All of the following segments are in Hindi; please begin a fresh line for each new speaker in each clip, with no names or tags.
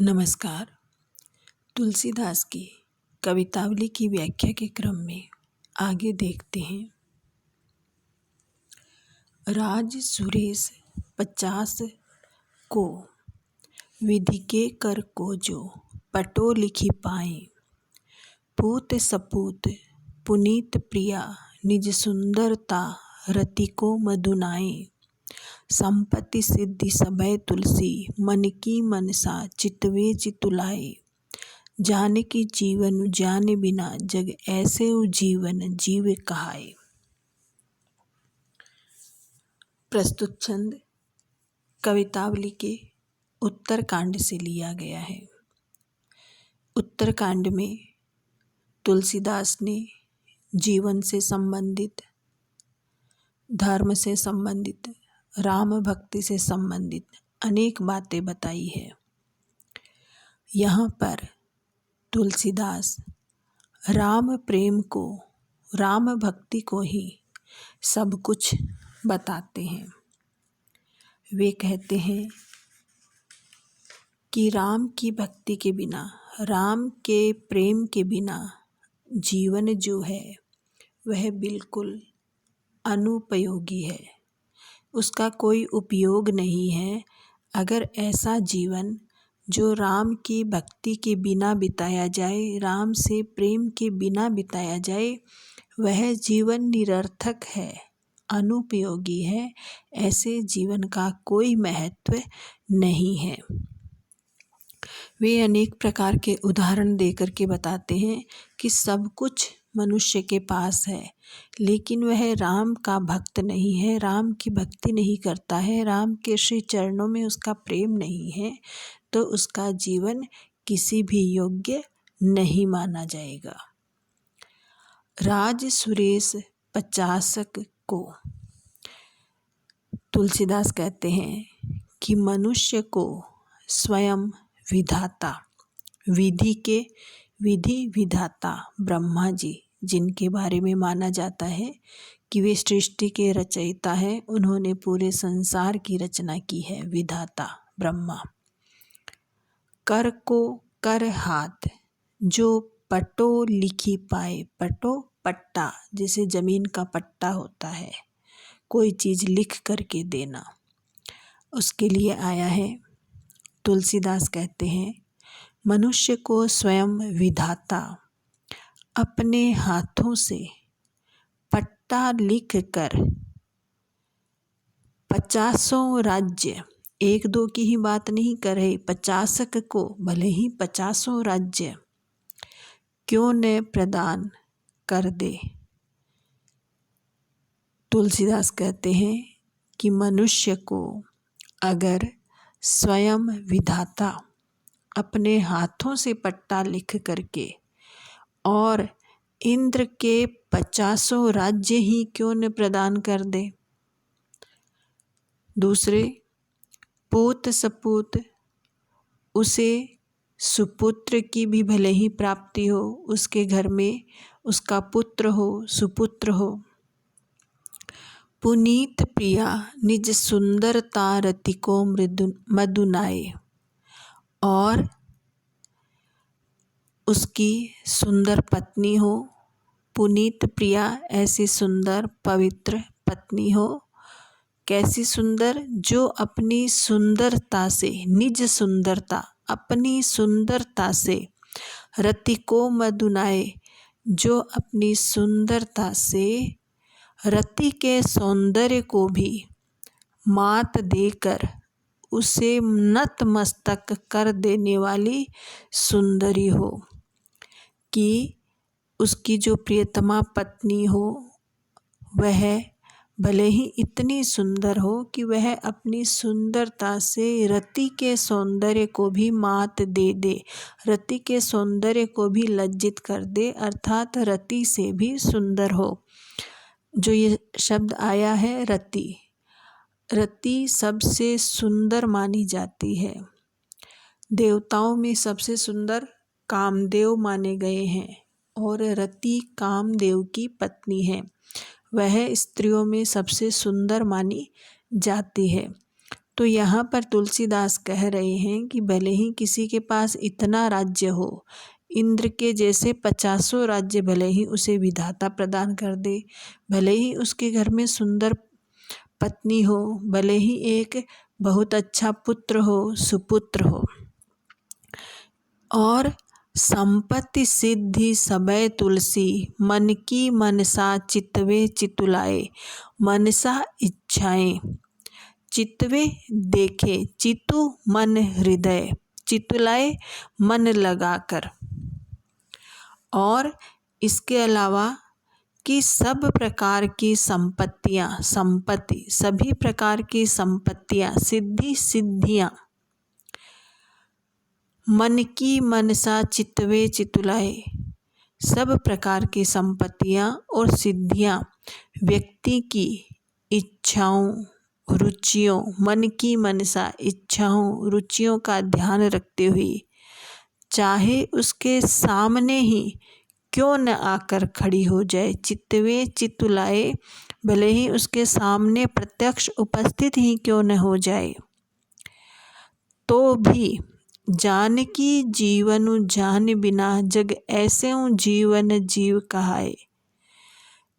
नमस्कार। तुलसीदास की कवितावली की व्याख्या के क्रम में आगे देखते हैं। राज सुरेश 50 को विधि के कर को जो पटो लिखी पाए। पूत सपूत पुनीत प्रिया निज सुंदरता रति को मधुनाए। संपत्ति सिद्धि सबय तुलसी मन की मनसा चितवे चितुलाए। जान की जीवन जाने बिना जग ऐसे जीवन जीव कहाए। प्रस्तुत छंद कवितावली के उत्तरकांड से लिया गया है। उत्तरकांड में तुलसीदास ने जीवन से संबंधित, धर्म से संबंधित, राम भक्ति से संबंधित अनेक बातें बताई है। यहाँ पर तुलसीदास राम प्रेम को, राम भक्ति को ही सब कुछ बताते हैं। वे कहते हैं कि राम की भक्ति के बिना, राम के प्रेम के बिना जीवन जो है वह बिल्कुल अनुपयोगी है, उसका कोई उपयोग नहीं है। अगर ऐसा जीवन जो राम की भक्ति के बिना बिताया जाए, राम से प्रेम के बिना बिताया जाए, वह जीवन निरर्थक है, अनुपयोगी है। ऐसे जीवन का कोई महत्व नहीं है। वे अनेक प्रकार के उदाहरण देकर के बताते हैं कि सब कुछ मनुष्य के पास है, लेकिन वह राम का भक्त नहीं है, राम की भक्ति नहीं करता है, राम के श्री चरणों में उसका प्रेम नहीं है, तो उसका जीवन किसी भी योग्य नहीं माना जाएगा। राज सुरेश 50 को तुलसीदास कहते हैं कि मनुष्य को स्वयं विधाता, विधि के विधि विधाता ब्रह्मा जी, जिनके बारे में माना जाता है कि वे सृष्टि के रचयिता हैं, उन्होंने पूरे संसार की रचना की है, विधाता ब्रह्मा। कर को कर हाथ जो पटो लिखी पाए। पटो पट्टा, जैसे जमीन का पट्टा होता है, कोई चीज़ लिख करके देना, उसके लिए आया है। तुलसीदास कहते हैं मनुष्य को स्वयं विधाता अपने हाथों से पट्टा लिख कर 50 राज्य, एक दो की ही बात नहीं कर रहे, 50 को, भले ही 50 राज्य क्यों न प्रदान कर दे। तुलसीदास कहते हैं कि मनुष्य को अगर स्वयं विधाता अपने हाथों से पट्टा लिख करके और इंद्र के 50 राज्य ही क्यों न प्रदान कर दे। दूसरे, पूत सपूत, उसे सुपुत्र की भी भले ही प्राप्ति हो, उसके घर में उसका पुत्र हो, सुपुत्र हो। पुनीत प्रिया निज सुंदरता रति को मधुनाए, और उसकी सुंदर पत्नी हो। पुनीत प्रिया, ऐसी सुंदर पवित्र पत्नी हो। कैसी सुंदर? जो अपनी सुंदरता से, निज सुंदरता, अपनी सुंदरता से रति को मधुनाए, जो अपनी सुंदरता से रति के सौंदर्य को भी मात देकर उसे नतमस्तक कर देने वाली सुंदरी हो। कि उसकी जो प्रियतमा पत्नी हो वह भले ही इतनी सुंदर हो कि वह अपनी सुंदरता से रति के सौंदर्य को भी मात दे दे, रति के सौंदर्य को भी लज्जित कर दे, अर्थात रति से भी सुंदर हो। जो ये शब्द आया है रति, रति सबसे सुंदर मानी जाती है। देवताओं में सबसे सुंदर कामदेव माने गए हैं और रति कामदेव की पत्नी है, वह स्त्रियों में सबसे सुंदर मानी जाती है। तो यहाँ पर तुलसीदास कह रहे हैं कि भले ही किसी के पास इतना राज्य हो, इंद्र के जैसे 50 राज्य भले ही उसे विधाता प्रदान कर दे, भले ही उसके घर में सुंदर पत्नी हो, भले ही एक बहुत अच्छा पुत्र हो, सुपुत्र हो, और संपत्ति सिद्धि सबय तुलसी, मन की मनसा चितवे चितुलाए। मनसा इच्छाएं, चितवे देखे, चितु मन हृदय, चितुलाए मन लगाकर। और इसके अलावा कि सब प्रकार की संपत्तियाँ, संपत्ति सभी प्रकार की संपत्तियाँ, सिद्धि सिद्धियाँ, मन की मनसा चितवे चितुलाए, सब प्रकार की संपत्तियाँ और सिद्धियाँ व्यक्ति की इच्छाओं, रुचियों, मन की मनसा इच्छाओं, रुचियों का ध्यान रखते हुए, चाहे उसके सामने ही क्यों न आकर खड़ी हो जाए, चितवे चितुलाए, भले ही उसके सामने प्रत्यक्ष उपस्थित ही क्यों न हो जाए, तो भी जानकी जीवनु जान बिना जग ऐसे जीवन जीव कहाए।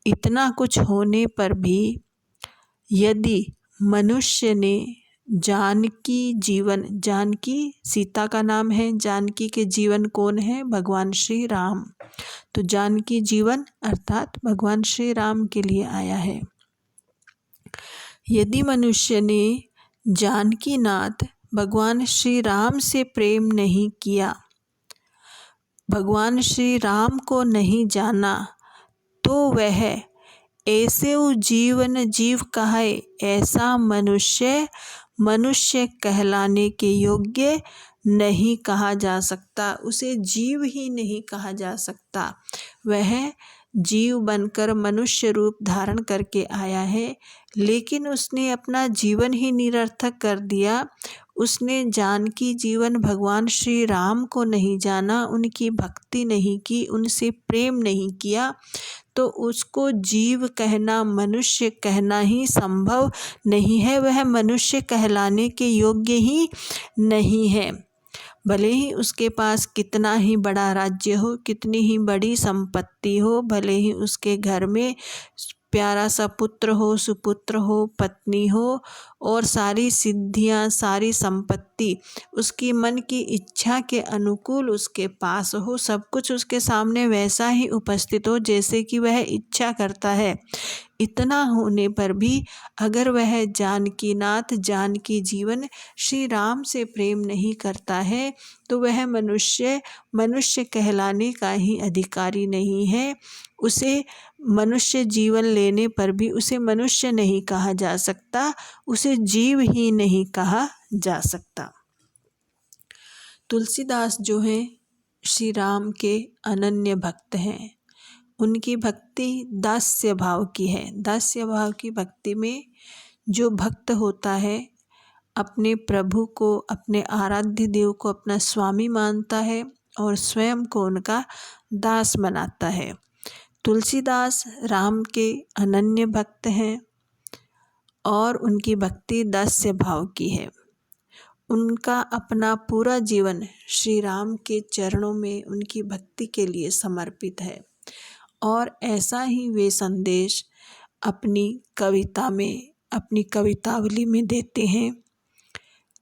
इतना कुछ होने पर भी यदि मनुष्य ने जानकी जीवन, जानकी सीता का नाम है, जानकी के जीवन कौन है, भगवान श्री राम, तो जानकी जीवन अर्थात भगवान श्री राम के लिए आया है। यदि मनुष्य ने जानकी नाथ भगवान श्री राम से प्रेम नहीं किया, भगवान श्री राम को नहीं जाना, तो वह ऐसे जीवन जीव कहाए, ऐसा मनुष्य मनुष्य कहलाने के योग्य नहीं कहा जा सकता, उसे जीव ही नहीं कहा जा सकता। वह जीव बनकर मनुष्य रूप धारण करके आया है, लेकिन उसने अपना जीवन ही निरर्थक कर दिया। उसने जानकी जीवन भगवान श्री राम को नहीं जाना, उनकी भक्ति नहीं की, उनसे प्रेम नहीं किया, तो उसको जीव कहना, मनुष्य कहना ही संभव नहीं है, वह मनुष्य कहलाने के योग्य ही नहीं है। भले ही उसके पास कितना ही बड़ा राज्य हो, कितनी ही बड़ी संपत्ति हो, भले ही उसके घर में प्यारा सा पुत्र हो, सुपुत्र हो, पत्नी हो, और सारी सिद्धियां, सारी संपत्ति उसकी मन की इच्छा के अनुकूल उसके पास हो, सब कुछ उसके सामने वैसा ही उपस्थित हो जैसे कि वह इच्छा करता है, इतना होने पर भी अगर वह जानकीनाथ जानकी जीवन श्री राम से प्रेम नहीं करता है, तो वह मनुष्य कहलाने का ही अधिकारी नहीं है। उसे मनुष्य जीवन लेने पर भी उसे मनुष्य नहीं कहा जा सकता, उसे जीव ही नहीं कहा जा सकता। तुलसीदास जो हैं श्री राम के अनन्य भक्त हैं। उनकी भक्ति दास्य भाव की है। दास्य भाव की भक्ति में जो भक्त होता है, अपने प्रभु को, अपने आराध्य देव को अपना स्वामी मानता है और स्वयं को उनका दास बनाता है। तुलसीदास राम के अनन्य भक्त हैं और उनकी भक्ति दास्य भाव की है। उनका अपना पूरा जीवन श्री राम के चरणों में उनकी भक्ति के लिए समर्पित है, और ऐसा ही वे संदेश अपनी कविता में, अपनी कवितावली में देते हैं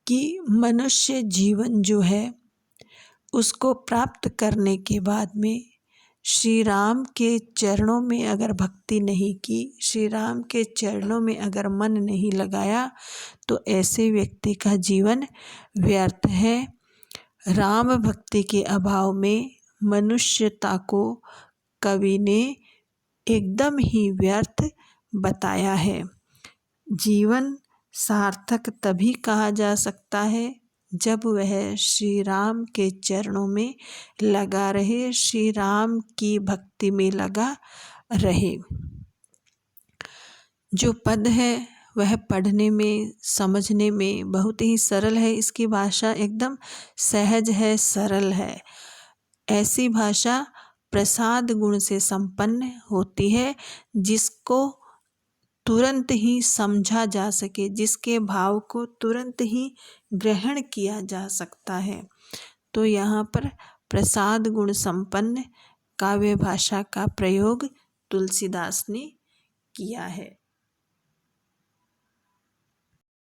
कि मनुष्य जीवन जो है उसको प्राप्त करने के बाद में श्री राम के चरणों में अगर भक्ति नहीं की, श्री राम के चरणों में अगर मन नहीं लगाया, तो ऐसे व्यक्ति का जीवन व्यर्थ है। राम भक्ति के अभाव में मनुष्यता को कवि ने एकदम ही व्यर्थ बताया है। जीवन सार्थक तभी कहा जा सकता है जब वह श्री राम के चरणों में लगा रहे, श्री राम की भक्ति में लगा रहे। जो पद है वह पढ़ने में, समझने में बहुत ही सरल है। इसकी भाषा एकदम सहज है, सरल है। ऐसी भाषा प्रसाद गुण से संपन्न होती है, जिसको तुरंत ही समझा जा सके, जिसके भाव को तुरंत ही ग्रहण किया जा सकता है। तो यहाँ पर प्रसाद गुण संपन्न काव्य भाषा का प्रयोग तुलसीदास ने किया है।